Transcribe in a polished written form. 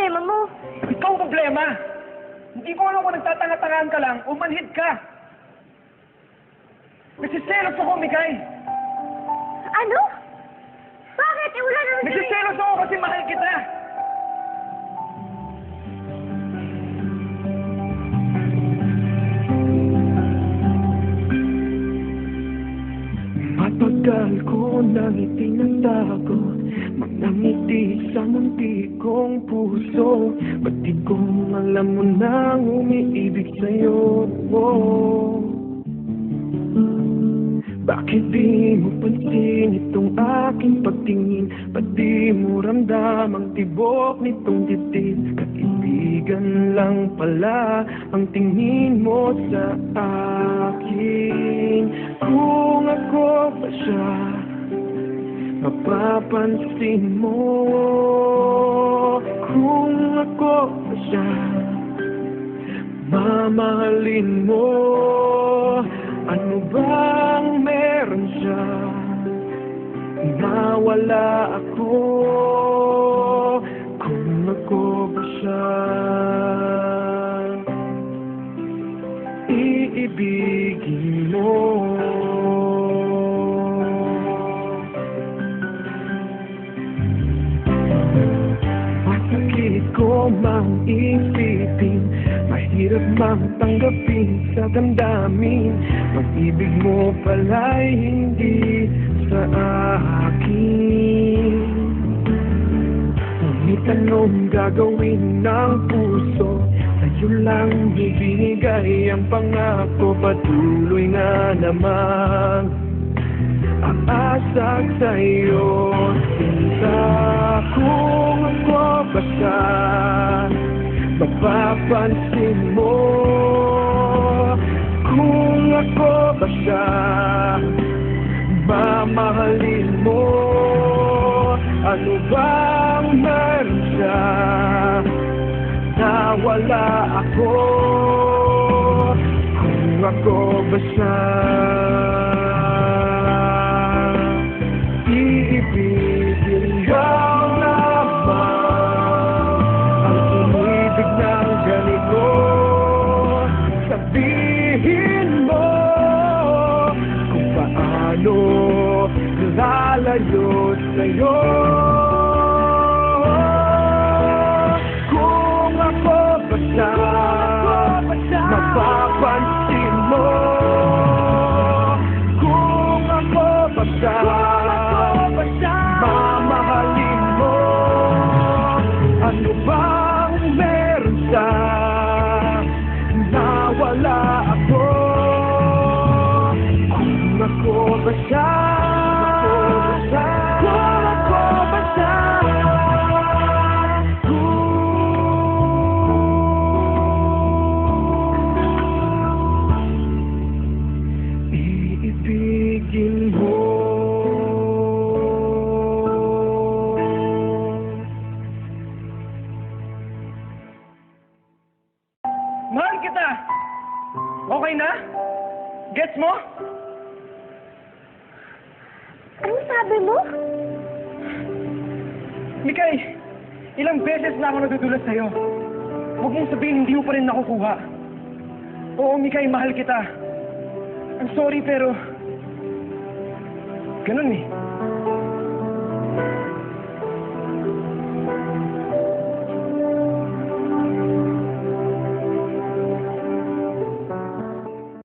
problema mo? Ikaw ang problema! Hindi ko alam kung nagtatanga-tangaan ka lang o manhid ka. Nagsiselos ako, Mikay! Ano? Bakit? Eh, wala naman kami. Nagsiselos ako kasi mahal kita! Matagal ko nang itinatago mga ngiti sa munti kong puso. Ba't di ko alam mo nang umiibig sa'yo? Bakit di mo pansin itong aking pagtingin? Ba't di mo ramdam ang tibok nitong dibdib? Kaibigan lang pala ang tingin mo sa akin. Kung ako ba siya, mapapansin mo. Kung ako ba siya, mamahalin mo. Ano bang meron siya na wala ako? Kung ako ba siya, iibigin mo. Masakit ko mang isipin, mahirap mang tanggapin sa damdamin. Pag-ibig mo pala'y hindi sa akin. Ngunit anong gagawin ng puso? Sa'yo lang ibinigay ang pangako. Patuloy nga naman aasag sa'yo. Sinta kung ako ba siya, mapapansin mo. Kung ako ba siya, mamahalin mo. Ano bang meron siya na wala ako? Kung ako ba siya, iibigin mo naman ang umibig ng ganito. Sabihin mo kung paano lalayo sa'yo. Kung ako ba siya, mapapansin mo. Kung ako ba siya, mamahalin mo. Ano bang meron siya na wala ako? Kung ako ba siya, kung ako ba siya, iibigin mo. Mahal kita! Okay na? Gets mo? Anong sabi mo? Mikay, ilang beses na ako nadudulas sa'yo. Huwag mong sabihin hindi mo pa rin nakukuha. Oo, Mikay, mahal kita. I'm sorry pero ganun eh.